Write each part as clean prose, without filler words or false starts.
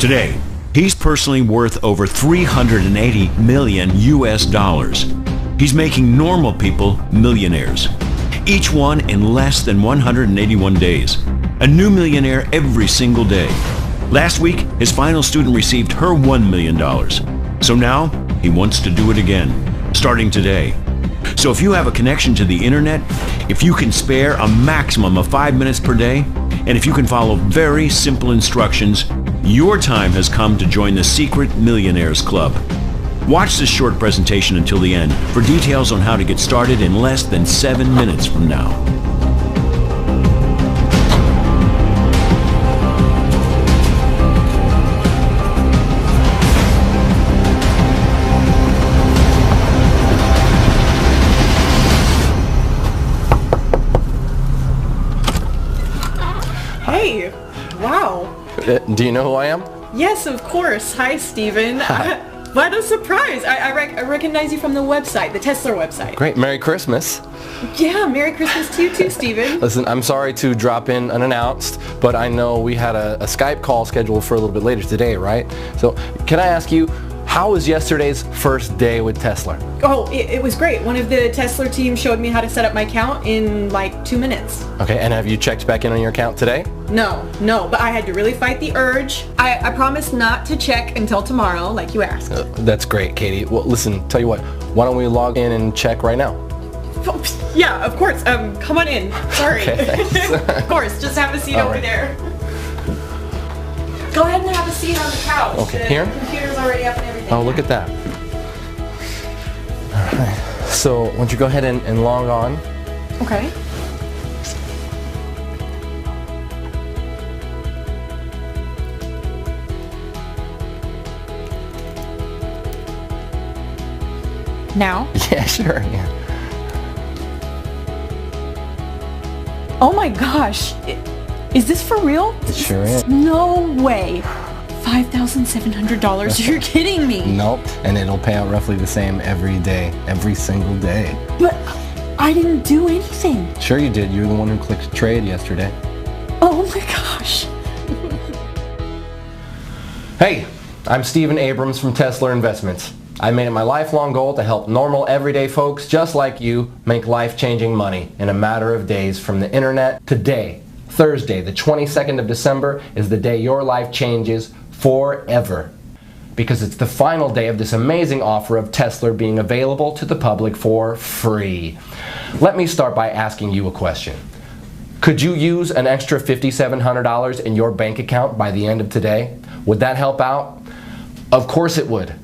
Today, he's personally worth over $380 million US. He's making normal people millionaires, each one in less than 181 days. A new millionaire every single day. Last week, his final student received her $1 million. So now, he wants to do it again, starting today. So if you have a connection to the internet, if you can spare a maximum of 5 minutes per day, and if you can follow very simple instructions, your time has come to join the Secret Millionaires Club. Watch this short presentation until the end for details on how to get started in less than 7 minutes from now. Hey, wow. Do you know who I am? Yes, of course. Hi, Steven. What a surprise. I recognize you from the website, the Tesla website. Great. Merry Christmas. Yeah, Merry Christmas to you too, Steven. Listen, I'm sorry to drop in unannounced, but I know we had a Skype call scheduled for a little bit later today, right? So can I ask you, how was yesterday's first day with Tesla? Oh, it was great. One of the Tesla team showed me how to set up my account in like 2 minutes. Okay, and have you checked back in on your account today? No, but I had to really fight the urge. I promised not to check until tomorrow, like you asked. That's great, Katie. Well, listen, tell you what, why don't we log in and check right now? Oh, yeah, of course. Come on in. Sorry. Okay, Of course, just have a seat over there. Go ahead and have a seat on the couch. Okay, here? The computer's already up and everything. Oh, look at that. All right. So, why don't you go ahead and log on? Okay. Now? Yeah, sure, yeah. Oh my gosh. Is this for real? It sure is. No way. $5,700? You're kidding me. Nope, and it'll pay out roughly the same every day, every single day. But I didn't do anything. Sure you did. You're the one who clicked trade yesterday. Oh my gosh. Hey, I'm Steven Abrams from Tesla Investments. I made it my lifelong goal to help normal, everyday folks just like you make life-changing money in a matter of days from the internet. Today, Thursday, the 22nd of December, is the day your life changes forever. Because it's the final day of this amazing offer of Tesla being available to the public for free. Let me start by asking you a question. Could you use an extra $5,700 in your bank account by the end of today? Would that help out? Of course it would.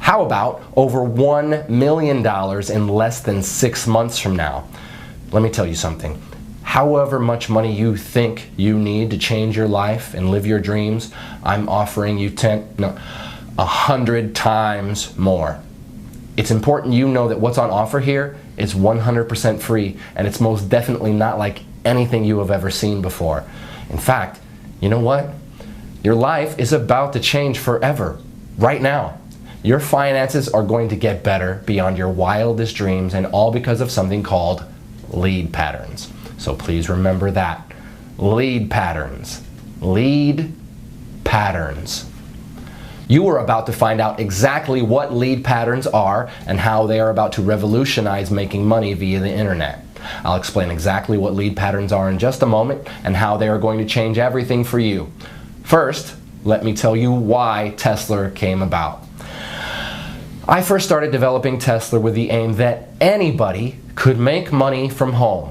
How about over $1 million in less than 6 months from now? Let me tell you something. However much money you think you need to change your life and live your dreams, I'm offering you 100 times more. It's important you know that what's on offer here is 100% free, and it's most definitely not like anything you have ever seen before. In fact, you know what? Your life is about to change forever, right now. Your finances are going to get better beyond your wildest dreams, and all because of something called lead patterns. So please remember that. Lead patterns. Lead patterns. You are about to find out exactly what lead patterns are and how they are about to revolutionize making money via the internet. I'll explain exactly what lead patterns are in just a moment and how they are going to change everything for you. First, let me tell you why Tesla came about. I first started developing Tesla with the aim that anybody could make money from home.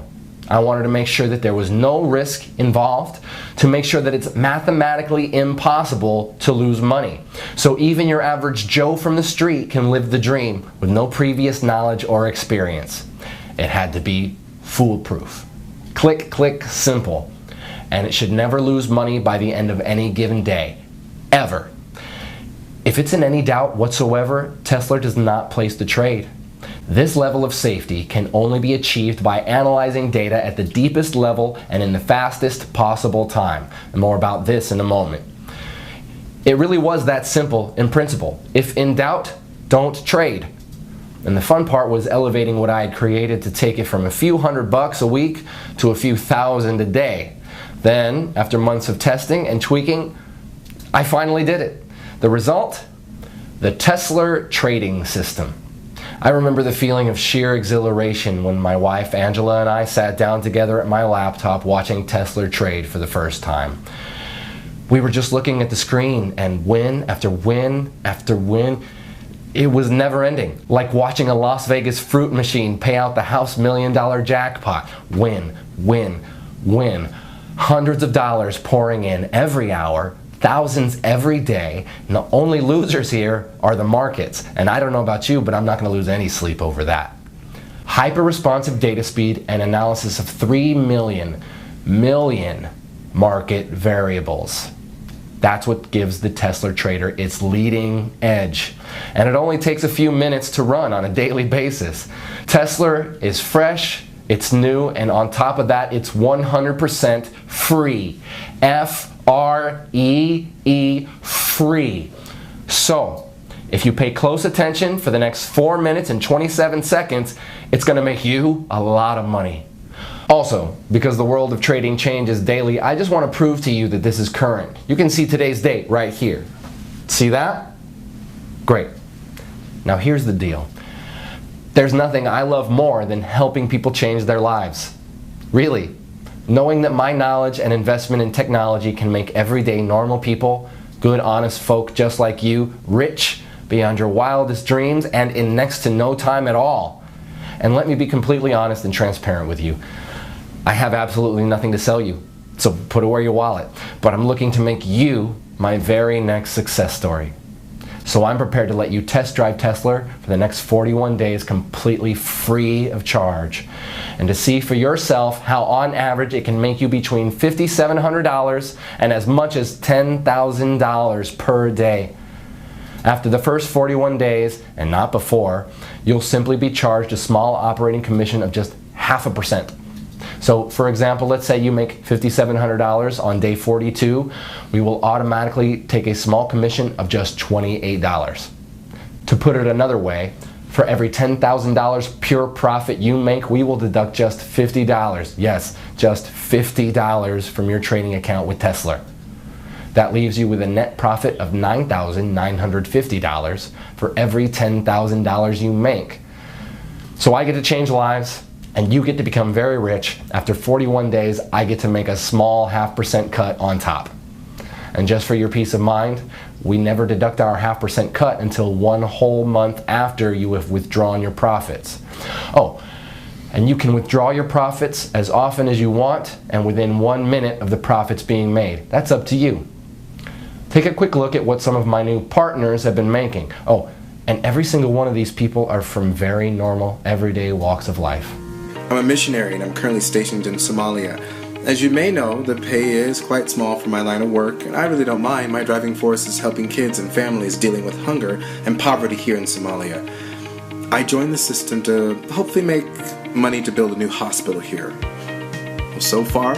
I wanted to make sure that there was no risk involved, to make sure that it's mathematically impossible to lose money. So even your average Joe from the street can live the dream with no previous knowledge or experience. It had to be foolproof. Click, click, simple. And it should never lose money by the end of any given day. Ever. If it's in any doubt whatsoever, Tesla does not place the trade. This level of safety can only be achieved by analyzing data at the deepest level and in the fastest possible time. And more about this in a moment. It really was that simple in principle. If in doubt, don't trade. And the fun part was elevating what I had created to take it from a few $100 a week to a few thousand a day. Then, after months of testing and tweaking, I finally did it. The result? The Tesla trading system. I remember the feeling of sheer exhilaration when my wife Angela and I sat down together at my laptop watching Tesla trade for the first time. We were just looking at the screen, and win after win after win. It was never ending, like watching a Las Vegas fruit machine pay out the house $1 million jackpot. Win, win, win. Hundreds of dollars pouring in every hour, thousands every day, and the only losers here are the markets. And I don't know about you, but I'm not going to lose any sleep over that. Hyper-responsive data speed and analysis of 3 million market variables. That's what gives the Tesla trader its leading edge. And it only takes a few minutes to run on a daily basis. Tesla is fresh, it's new, and on top of that, it's 100% free. F-R-E-E, free. So, if you pay close attention for the next 4 minutes and 27 seconds, it's going to make you a lot of money. Also, because the world of trading changes daily, I just want to prove to you that this is current. You can see today's date right here. See that? Great. Now here's the deal. There's nothing I love more than helping people change their lives. Really. Knowing that my knowledge and investment in technology can make everyday normal people, good honest folk just like you, rich beyond your wildest dreams and in next to no time at all. And let me be completely honest and transparent with you. I have absolutely nothing to sell you, so put away your wallet. But I'm looking to make you my very next success story. So I'm prepared to let you test drive Tesla for the next 41 days completely free of charge. And to see for yourself how on average it can make you between $5,700 and as much as $10,000 per day. After the first 41 days, and not before, you'll simply be charged a small operating commission of just 0.5%. So for example, let's say you make $5,700 on day 42, we will automatically take a small commission of just $28. To put it another way, for every $10,000 pure profit you make, we will deduct just $50. Yes, just $50 from your trading account with Tesla. That leaves you with a net profit of $9,950 for every $10,000 you make. So I get to change lives, and you get to become very rich. After 41 days, I get to make a small 0.5% cut on top. And just for your peace of mind, we never deduct our 0.5% cut until 1 whole month after you have withdrawn your profits. Oh, and you can withdraw your profits as often as you want and within 1 minute of the profits being made. That's up to you. Take a quick look at what some of my new partners have been making. Oh, and every single one of these people are from very normal, everyday walks of life. I'm a missionary and I'm currently stationed in Somalia. As you may know, the pay is quite small for my line of work, and I really don't mind. My driving force is helping kids and families dealing with hunger and poverty here in Somalia. I joined the system to hopefully make money to build a new hospital here. Well, so far,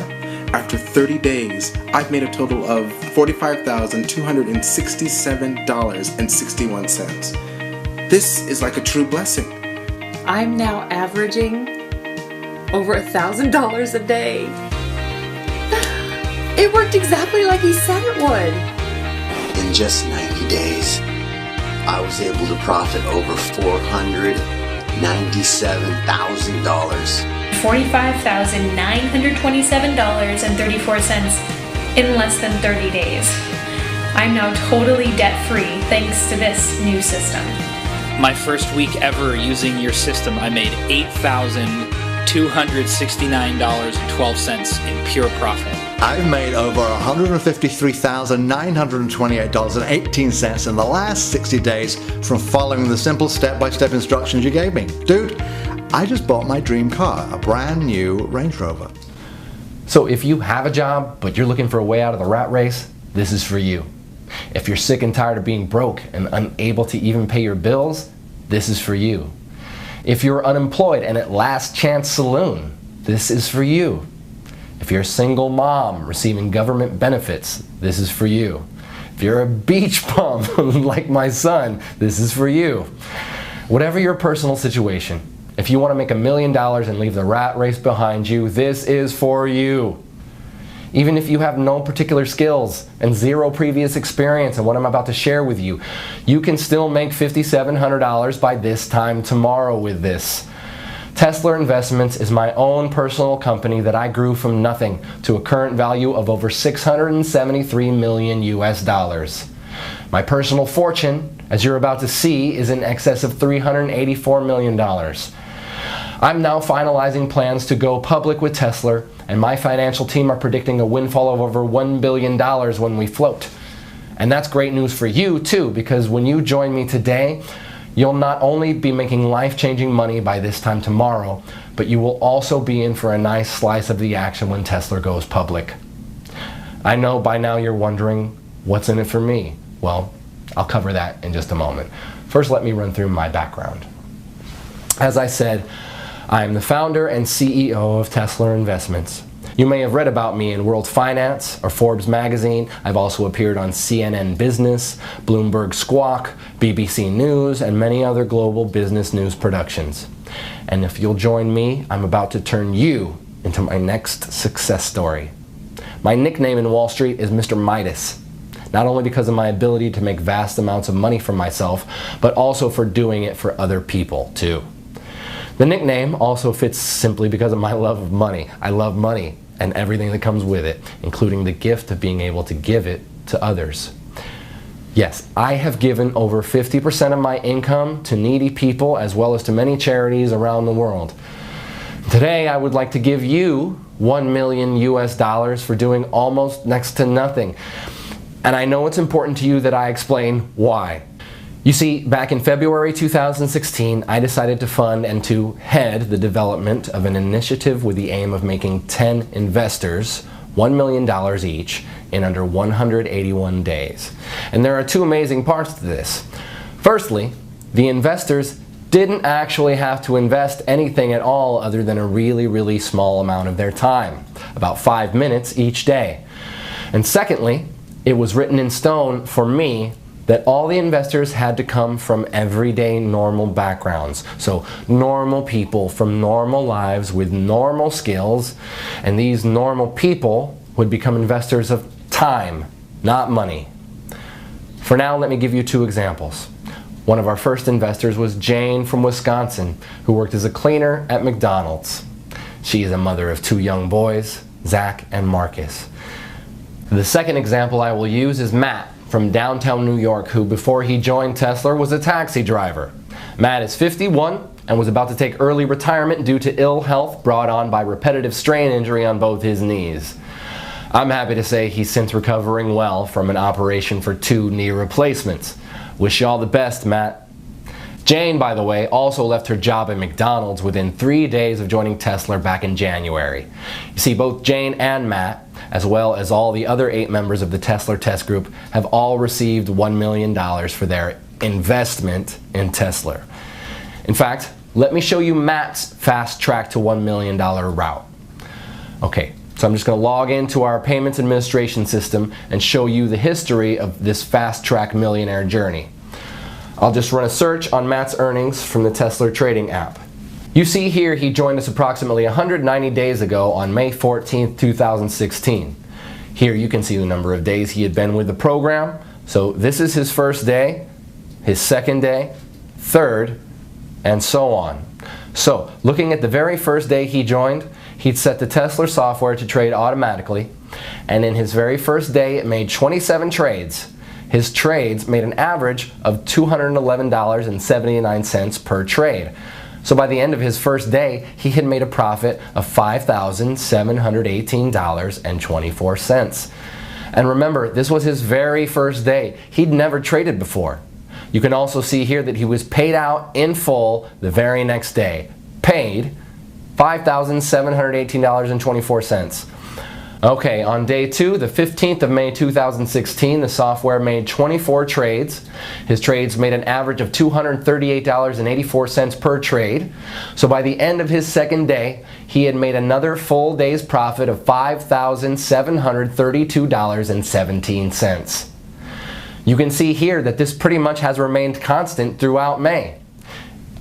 after 30 days, I've made a total of $45,267.61. This is like a true blessing. I'm now averaging over $1,000 a day. It worked exactly like he said it would. In just 90 days, I was able to profit over $497,000. $45,927.34 in less than 30 days. I'm now totally debt-free thanks to this new system. My first week ever using your system, I made $8,269.12 in pure profit. I've made over $153,928.18 in the last 60 days from following the simple step-by-step instructions you gave me. Dude, I just bought my dream car, a brand new Range Rover. So if you have a job, but you're looking for a way out of the rat race, this is for you. If you're sick and tired of being broke and unable to even pay your bills, this is for you. If you're unemployed and at Last Chance Saloon, this is for you. If you're a single mom receiving government benefits, this is for you. If you're a beach bum like my son, this is for you. Whatever your personal situation, if you want to make $1 million and leave the rat race behind you, this is for you. Even if you have no particular skills and zero previous experience in what I'm about to share with you, you can still make $5,700 by this time tomorrow with this. Tesla Investments is my own personal company that I grew from nothing to a current value of over 673 million US dollars. My personal fortune, as you're about to see, is in excess of $384 million. I'm now finalizing plans to go public with Tesla, and my financial team are predicting a windfall of over $1 billion when we float. And that's great news for you too, because when you join me today, you'll not only be making life-changing money by this time tomorrow, but you will also be in for a nice slice of the action when Tesla goes public. I know by now you're wondering, what's in it for me? Well, I'll cover that in just a moment. First, let me run through my background. As I said, I am the founder and CEO of Tesla Investments. You may have read about me in World Finance or Forbes magazine. I've also appeared on CNN Business, Bloomberg Squawk, BBC News, and many other global business news productions. And if you'll join me, I'm about to turn you into my next success story. My nickname in Wall Street is Mr. Midas, not only because of my ability to make vast amounts of money for myself, but also for doing it for other people too. The nickname also fits simply because of my love of money. I love money and everything that comes with it, including the gift of being able to give it to others. Yes, I have given over 50% of my income to needy people as well as to many charities around the world. Today, I would like to give you $1 million US dollars for doing almost next to nothing. And I know it's important to you that I explain why. You see, back in February 2016, I decided to fund and to head the development of an initiative with the aim of making 10 investors $1 million each in under 181 days. And there are two amazing parts to this. Firstly, the investors didn't actually have to invest anything at all other than a really small amount of their time, about 5 minutes each day. And secondly, it was written in stone for me that all the investors had to come from everyday normal backgrounds. So normal people from normal lives with normal skills, and these normal people would become investors of time, not money. For now, let me give you two examples. One of our first investors was Jane from Wisconsin, who worked as a cleaner at McDonald's. She is a mother of 2 young boys, Zach and Marcus. The second example I will use is Matt from downtown New York, who before he joined Tesla was a taxi driver. Matt is 51 and was about to take early retirement due to ill health brought on by repetitive strain injury on both his knees. I'm happy to say he's since recovering well from an operation for 2 knee replacements. Wish you all the best, Matt. Jane, by the way, also left her job at McDonald's within 3 days of joining Tesla back in January. You see, both Jane and Matt, as well as all the other 8 members of the Tesla test group, have all received $1 million for their investment in Tesla. In fact, let me show you Matt's fast track to $1 million route. Okay, so I'm just going to log into our payments administration system and show you the history of this fast track millionaire journey. I'll just run a search on Matt's earnings from the Tesla trading app. You see here he joined us approximately 190 days ago on May 14th, 2016. Here you can see the number of days he had been with the program. So this is his first day, his second day, third, and so on. So looking at the very first day he joined, he'd set the Tesla software to trade automatically, and in his very first day it made 27 trades. His trades made an average of $211.79 per trade. So by the end of his first day, he had made a profit of $5,718.24. And remember, this was his very first day. He'd never traded before. You can also see here that he was paid out in full the very next day. Paid $5,718.24. Okay, on day 2, the 15th of May 2016, the software made 24 trades. His trades made an average of $238.84 per trade. So by the end of his second day, he had made another full day's profit of $5,732.17. You can see here that this pretty much has remained constant throughout May.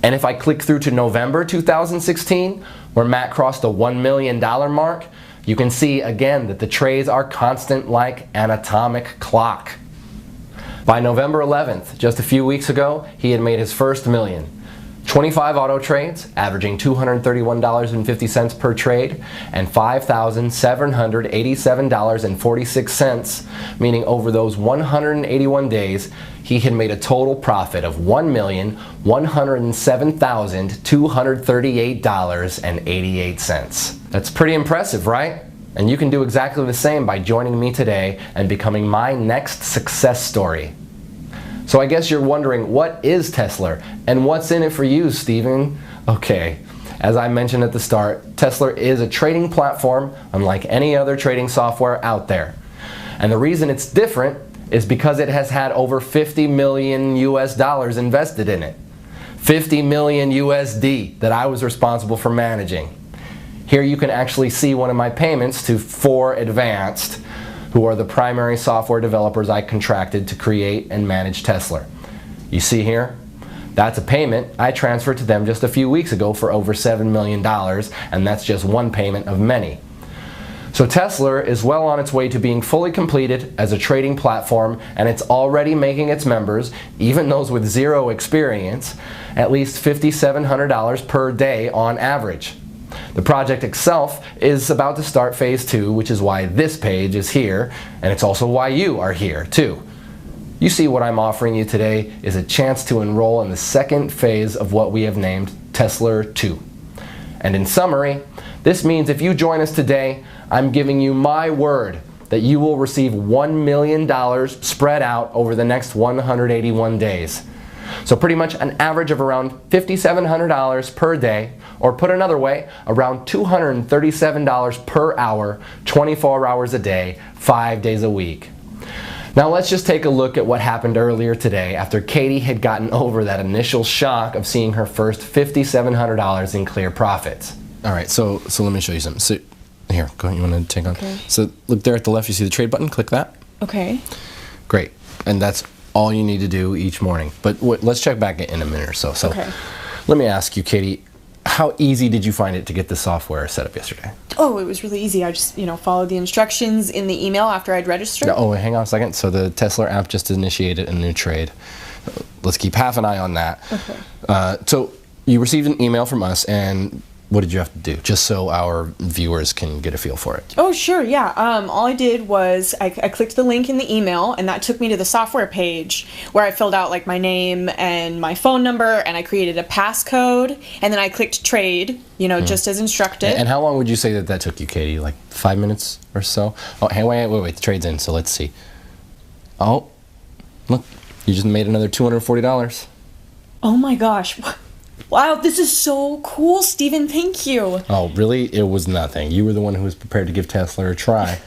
And if I click through to November 2016, where Matt crossed the $1 million mark, You can see again that the trades are constant like an atomic clock. By November 11th, just a few weeks ago, he had made his first million. 25 auto trades, averaging $231.50 per trade, and $5,787.46, meaning over those 181 days, he had made a total profit of $1,107,238.88. That's pretty impressive, right? And you can do exactly the same by joining me today and becoming my next success story. So I guess you're wondering, what is Tesla and what's in it for you, Steven? Okay, as I mentioned at the start, Tesla is a trading platform unlike any other trading software out there. And the reason it's different is because it has had over 50 million US dollars invested in it. 50 million USD that I was responsible for managing. Here you can actually see one of my payments to 4Advanced, who are the primary software developers I contracted to create and manage Tesla. You see here? That's a payment I transferred to them just a few weeks ago for over $7 million, and that's just one payment of many. So Tesla is well on its way to being fully completed as a trading platform, and it's already making its members, even those with zero experience, at least $5,700 per day on average. The project itself is about to start phase 2, which is why this page is here, and it's also why you are here too. You see, what I'm offering you today is a chance to enroll in the second phase of what we have named Tesla 2. And in summary, this means if you join us today, I'm giving you my word that you will receive $1 million spread out over the next 181 days. So pretty much an average of around $5,700 per day, or put another way, around $237 per hour, 24 hours a day, 5 days a week. Now let's just take a look at what happened earlier today after Katie had gotten over that initial shock of seeing her first $5,700 in clear profits. All right, so let me show you something. So here, go ahead, you want to take on? Okay. So look there at the left, you see the trade button, click that. Okay. Great, and that's all you need to do each morning. But let's check back in a minute or so. So Okay. Let me ask you, Katie, how easy did you find it to get the software set up yesterday? Oh, it was really easy. I just, followed the instructions in the email after I'd registered. Oh, hang on a second. So the Tesla app just initiated a new trade. Let's keep half an eye on that. Okay. So you received an email from us, and what did you have to do, just so our viewers can get a feel for it? Oh, sure, yeah. All I did was I clicked the link in the email, and that took me to the software page where I filled out like my name and my phone number, and I created a passcode, and then I clicked trade, just as instructed. And how long would you say that took you, Katie? Like 5 minutes or so? Oh, hey, wait, the trade's in, so let's see. Oh, look, you just made another $240. Oh my gosh. Wow, this is so cool, Steven. Thank you. Oh, really? It was nothing. You were the one who was prepared to give Tesla a try.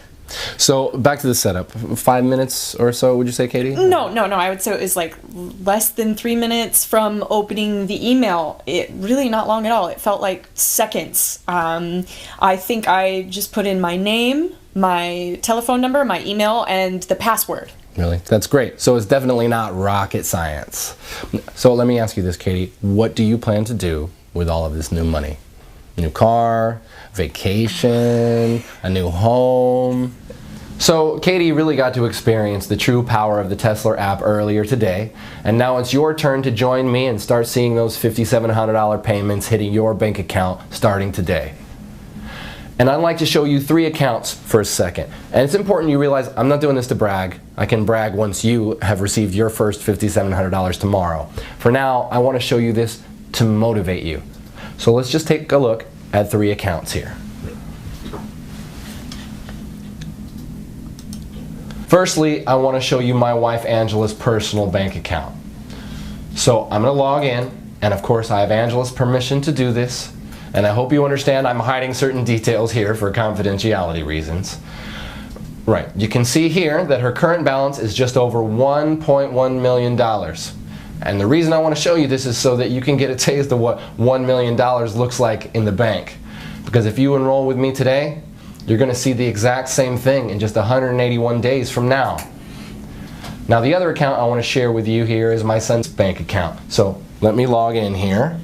So, back to the setup. 5 minutes or so, would you say, Katie? No. I would say it was like less than 3 minutes from opening the email. It really not long at all. It felt like seconds. I think I just put in my name, my telephone number, my email, and the password. Really? That's great. So it's definitely not rocket science. So let me ask you this, Katie. What do you plan to do with all of this new money? New car, vacation, a new home? So Katie really got to experience the true power of the Tesla app earlier today, and now it's your turn to join me and start seeing those $5,700 payments hitting your bank account starting today. And I'd like to show you 3 accounts for a second. And it's important you realize I'm not doing this to brag. I can brag once you have received your first $5,700 tomorrow. For now, I want to show you this to motivate you. So let's just take a look at 3 accounts here. Firstly, I want to show you my wife Angela's personal bank account. So I'm going to log in, and of course I have Angela's permission to do this. And I hope you understand I'm hiding certain details here for confidentiality reasons. Right, you can see here that her current balance is just over $1.1 million. And the reason I want to show you this is so that you can get a taste of what $1 million looks like in the bank. Because if you enroll with me today, you're going to see the exact same thing in just 181 days from now. Now the other account I want to share with you here is my son's bank account. So let me log in here.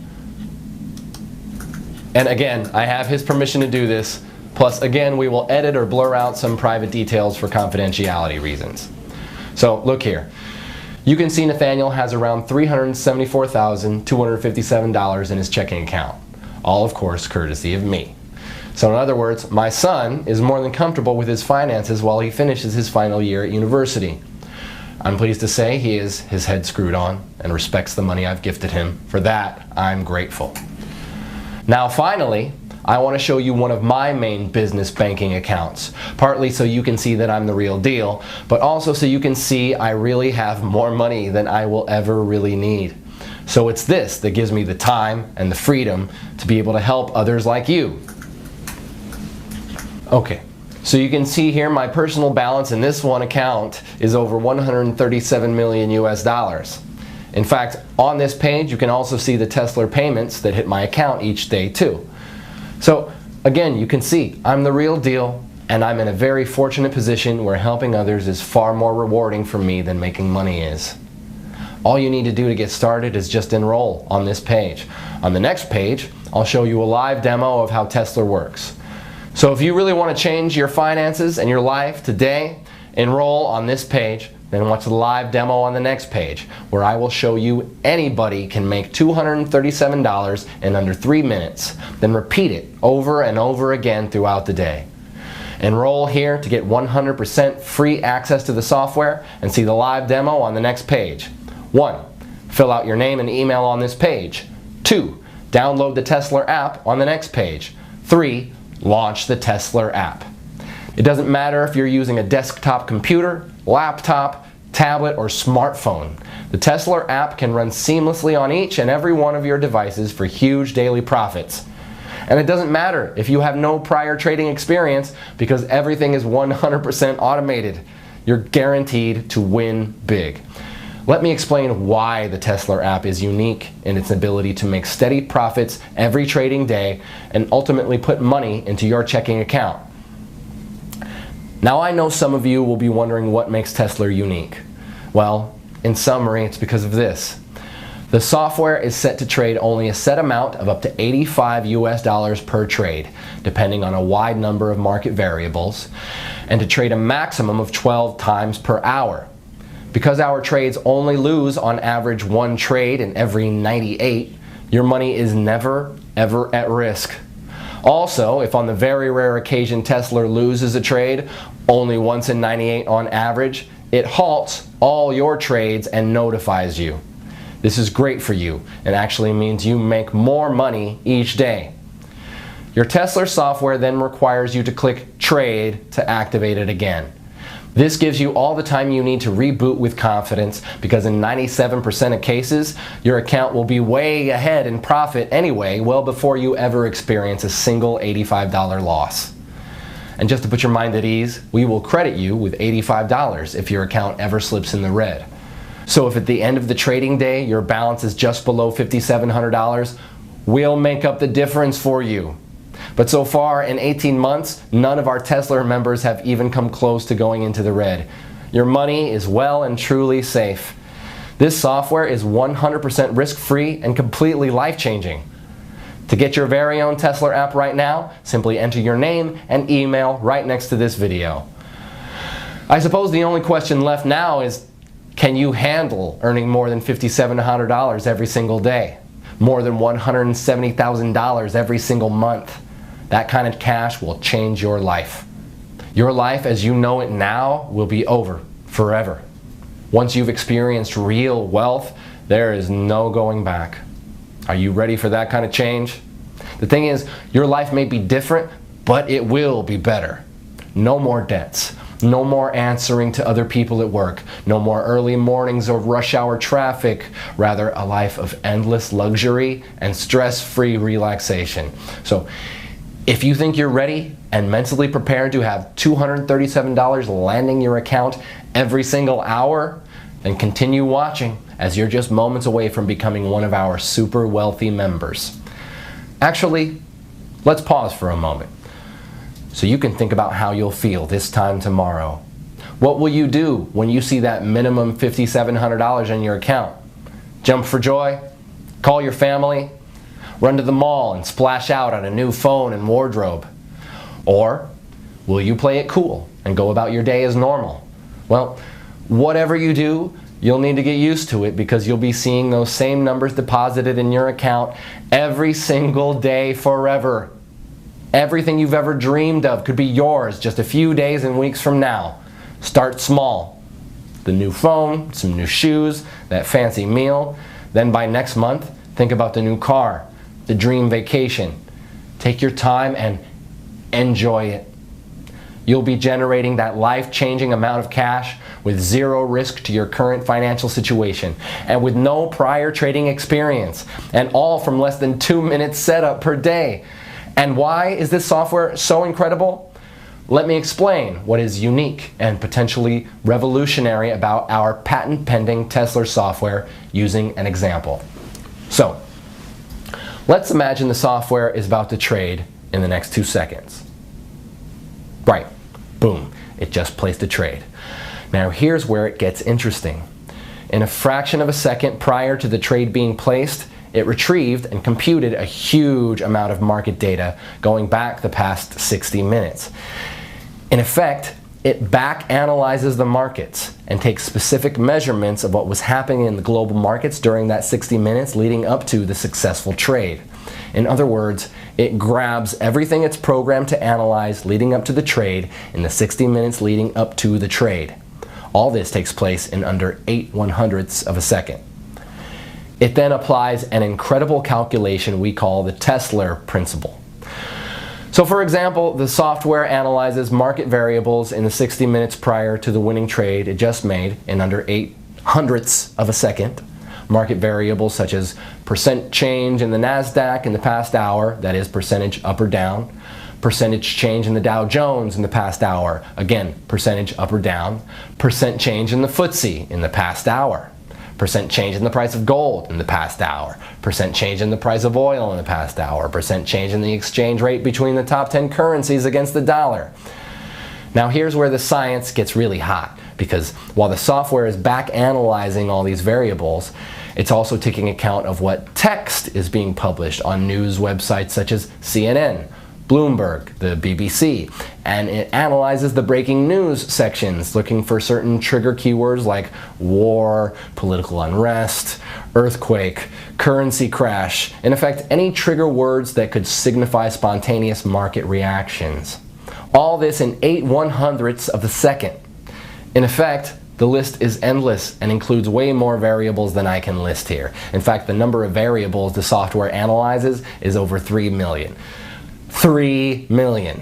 And again, I have his permission to do this, Plus, again, we will edit or blur out some private details for confidentiality reasons. So, look here. You can see Nathaniel has around $374,257 in his checking account. All, of course, courtesy of me. So in other words, my son is more than comfortable with his finances while he finishes his final year at university. I'm pleased to say he has his head screwed on and respects the money I've gifted him. For that, I'm grateful. Now finally, I want to show you one of my main business banking accounts, partly so you can see that I'm the real deal, but also so you can see I really have more money than I will ever really need. So it's this that gives me the time and the freedom to be able to help others like you. Okay, so you can see here my personal balance in this one account is over 137 million US dollars. In fact, on this page you can also see the Tesla payments that hit my account each day too. So again, you can see I'm the real deal, and I'm in a very fortunate position where helping others is far more rewarding for me than making money is. All you need to do to get started is just enroll on this page. On the next page, I'll show you a live demo of how Tesla works. So if you really want to change your finances and your life today, enroll on this page, then watch the live demo on the next page, where I will show you anybody can make $237 in under 3 minutes, then repeat it over and over again throughout the day. Enroll here to get 100% free access to the software and see the live demo on the next page. 1. Fill out your name and email on this page. 2. Download the Tesla app on the next page. 3. Launch the Tesla app. It doesn't matter if you're using a desktop computer, laptop, tablet, or smartphone. The Tesla app can run seamlessly on each and every one of your devices for huge daily profits. And it doesn't matter if you have no prior trading experience, because everything is 100% automated. You're guaranteed to win big. Let me explain why the Tesla app is unique in its ability to make steady profits every trading day and ultimately put money into your checking account. Now I know some of you will be wondering what makes Tesla unique. Well, in summary, it's because of this. The software is set to trade only a set amount of up to 85 US dollars per trade, depending on a wide number of market variables, and to trade a maximum of 12 times per hour. Because our trades only lose on average 1 trade in every 98, your money is never, ever at risk. Also, if on the very rare occasion Tesla loses a trade, only once in 98 on average, it halts all your trades and notifies you. This is great for you and actually means you make more money each day. Your Tesla software then requires you to click Trade to activate it again. This gives you all the time you need to reboot with confidence, because in 97% of cases, your account will be way ahead in profit anyway, well before you ever experience a single $85 loss. And just to put your mind at ease, we will credit you with $85 if your account ever slips in the red. So if at the end of the trading day your balance is just below $5,700, we'll make up the difference for you. But so far, in 18 months, none of our Tesla members have even come close to going into the red. Your money is well and truly safe. This software is 100% risk-free and completely life-changing. To get your very own Tesla app right now, simply enter your name and email right next to this video. I suppose the only question left now is, can you handle earning more than $5,700 every single day? More than $170,000 every single month? That kind of cash will change your life. Your life as you know it now will be over forever. Once you've experienced real wealth, there is no going back. Are you ready for that kind of change? The thing is, your life may be different, but it will be better. No more debts. No more answering to other people at work. No more early mornings or rush hour traffic. Rather, a life of endless luxury and stress-free relaxation. So, if you think you're ready and mentally prepared to have $237 landing your account every single hour, then continue watching, as you're just moments away from becoming one of our super wealthy members. Actually, let's pause for a moment so you can think about how you'll feel this time tomorrow. What will you do when you see that minimum $5,700 in your account? Jump for joy? Call your family? Run to the mall and splash out on a new phone and wardrobe? Or will you play it cool and go about your day as normal? Well, whatever you do, you'll need to get used to it because you'll be seeing those same numbers deposited in your account every single day forever. Everything you've ever dreamed of could be yours just a few days and weeks from now. Start small. The new phone, some new shoes, that fancy meal. Then by next month, think about the new car, the dream vacation. Take your time and enjoy it. You'll be generating that life-changing amount of cash with zero risk to your current financial situation and with no prior trading experience, and all from less than 2 minutes setup per day. And why is this software so incredible? Let me explain what is unique and potentially revolutionary about our patent-pending Tesla software using an example. So, let's imagine the software is about to trade in the next 2 seconds. Right, boom, it just placed a trade. Now here's where it gets interesting. In a fraction of a second prior to the trade being placed, it retrieved and computed a huge amount of market data going back the past 60 minutes. In effect, it back analyzes the markets and takes specific measurements of what was happening in the global markets during that 60 minutes leading up to the successful trade. In other words, it grabs everything it's programmed to analyze leading up to the trade in the 60 minutes leading up to the trade. All this takes place in under 8/100ths of a second. It then applies an incredible calculation we call the Tesla principle. So for example, the software analyzes market variables in the 60 minutes prior to the winning trade it just made in under 8/100ths of a second. Market variables such as percent change in the NASDAQ in the past hour, that is percentage up or down, percentage change in the Dow Jones in the past hour, again percentage up or down, percent change in the FTSE in the past hour, percent change in the price of gold in the past hour, percent change in the price of oil in the past hour, percent change in the exchange rate between the top 10 currencies against the dollar. Now here's where the science gets really hot, because while the software is back analyzing all these variables, it's also taking account of what text is being published on news websites such as CNN, Bloomberg, the BBC, and it analyzes the breaking news sections looking for certain trigger keywords like war, political unrest, earthquake, currency crash, in effect any trigger words that could signify spontaneous market reactions. All this in 8/100ths of a second. In effect, the list is endless and includes way more variables than I can list here. In fact, the number of variables the software analyzes is over 3 million. 3 million.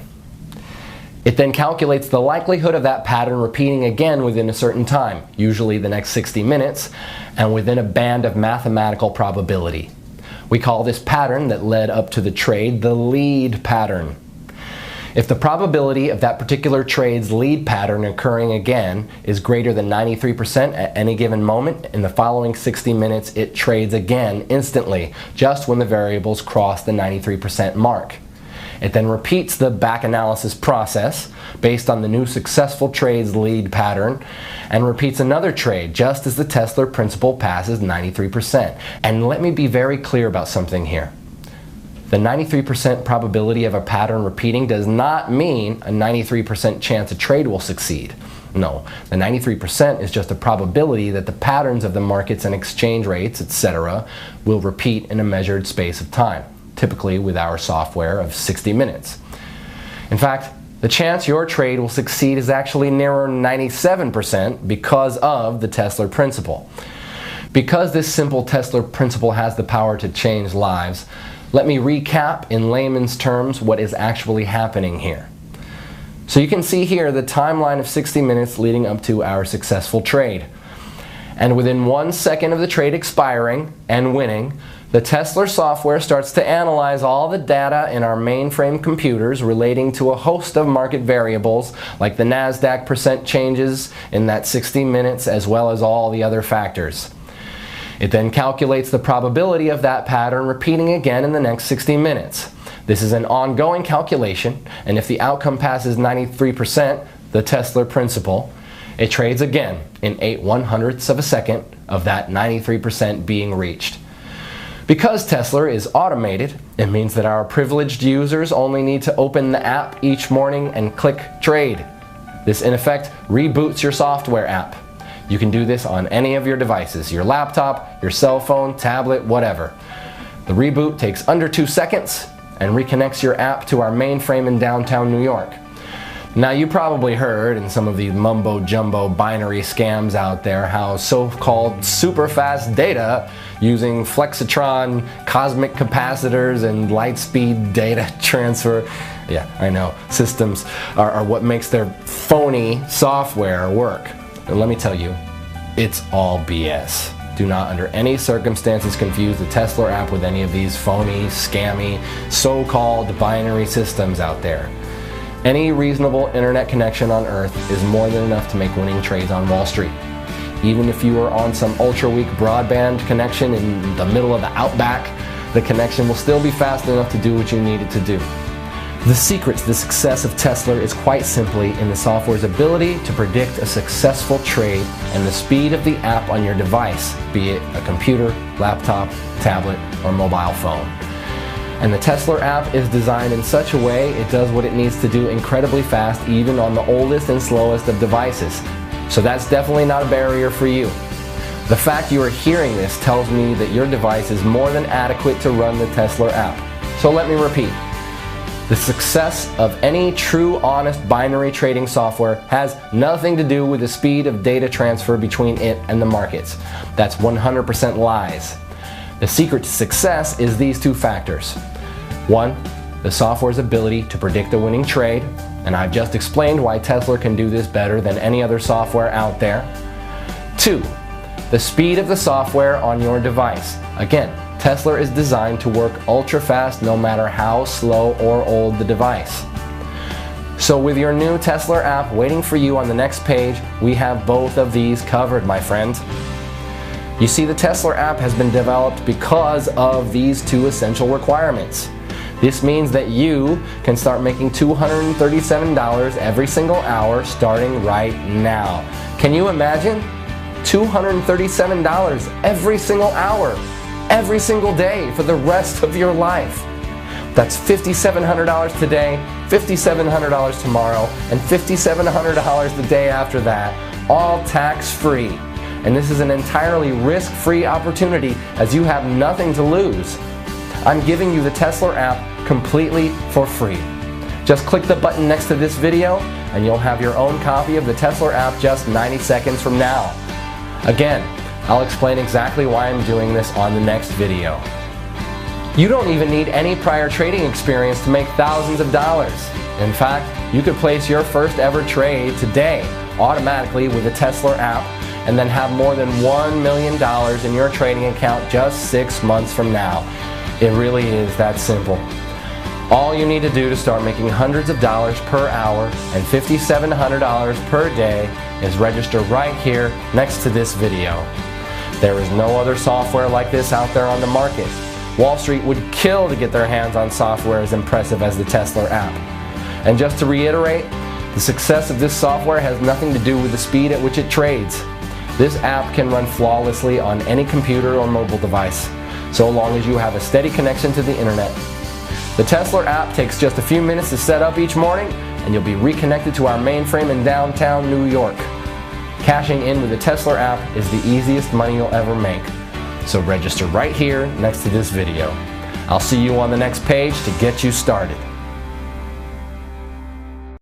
It then calculates the likelihood of that pattern repeating again within a certain time, usually the next 60 minutes, and within a band of mathematical probability. We call this pattern that led up to the trade the lead pattern. If the probability of that particular trade's lead pattern occurring again is greater than 93% at any given moment, in the following 60 minutes it trades again instantly, just when the variables cross the 93% mark. It then repeats the back analysis process based on the new successful trade's lead pattern and repeats another trade just as the Tesla principle passes 93%. And let me be very clear about something here. The 93% probability of a pattern repeating does not mean a 93% chance a trade will succeed. No, the 93% is just a probability that the patterns of the markets and exchange rates, etc., will repeat in a measured space of time, typically with our software of 60 minutes. In fact, the chance your trade will succeed is actually nearer 97% because of the Tesla principle. Because this simple Tesla principle has the power to change lives, let me recap in layman's terms what is actually happening here. So you can see here the timeline of 60 minutes leading up to our successful trade. And within 1 second of the trade expiring and winning, the Tesla software starts to analyze all the data in our mainframe computers relating to a host of market variables like the NASDAQ percent changes in that 60 minutes as well as all the other factors. It then calculates the probability of that pattern repeating again in the next 60 minutes. This is an ongoing calculation, and if the outcome passes 93%, the Tesla principle, it trades again in 8/100ths of a second of that 93% being reached. Because Tesla is automated, it means that our privileged users only need to open the app each morning and click trade. This in effect reboots your software app. You can do this on any of your devices, your laptop, your cell phone, tablet, whatever. The reboot takes under 2 seconds and reconnects your app to our mainframe in downtown New York. Now you probably heard in some of these mumbo-jumbo binary scams out there how so-called super fast data using flexitron, cosmic capacitors, and light-speed data transfer, yeah, I know, systems are what makes their phony software work. And let me tell you, it's all BS. Do not under any circumstances confuse the Tesla app with any of these phony, scammy, so-called binary systems out there. Any reasonable internet connection on Earth is more than enough to make winning trades on Wall Street. Even if you are on some ultra-weak broadband connection in the middle of the outback, the connection will still be fast enough to do what you need it to do. The secret to the success of Tesla is quite simply in the software's ability to predict a successful trade and the speed of the app on your device, be it a computer, laptop, tablet, or mobile phone. And the Tesla app is designed in such a way it does what it needs to do incredibly fast even on the oldest and slowest of devices. So that's definitely not a barrier for you. The fact you are hearing this tells me that your device is more than adequate to run the Tesla app. So let me repeat. The success of any true honest binary trading software has nothing to do with the speed of data transfer between it and the markets. That's 100% lies. The secret to success is these two factors. One, the software's ability to predict a winning trade, and I've just explained why Tesla can do this better than any other software out there. Two, the speed of the software on your device. Again, Tesla is designed to work ultra fast no matter how slow or old the device. So with your new Tesla app waiting for you on the next page, we have both of these covered, my friends. You see, the Tesla app has been developed because of these two essential requirements. This means that you can start making $237 every single hour starting right now. Can you imagine? $237 every single hour, every single day for the rest of your life. That's $5,700 today, $5,700 tomorrow, and $5,700 the day after that, all tax-free. And this is an entirely risk-free opportunity as you have nothing to lose. I'm giving you the Tesla app completely for free. Just click the button next to this video and you'll have your own copy of the Tesla app just 90 seconds from now. Again, I'll explain exactly why I'm doing this on the next video. You don't even need any prior trading experience to make thousands of dollars. In fact, you could place your first ever trade today automatically with the Tesla app and then have more than $1 million in your trading account just 6 months from now. It really is that simple. All you need to do to start making hundreds of dollars per hour and $5,700 per day is register right here next to this video. There is no other software like this out there on the market. Wall Street would kill to get their hands on software as impressive as the Tesla app. And just to reiterate, the success of this software has nothing to do with the speed at which it trades. This app can run flawlessly on any computer or mobile device, so long as you have a steady connection to the internet. The Tesla app takes just a few minutes to set up each morning, and you'll be reconnected to our mainframe in downtown New York. Cashing in with the Tesla app is the easiest money you'll ever make. So register right here next to this video. I'll see you on the next page to get you started.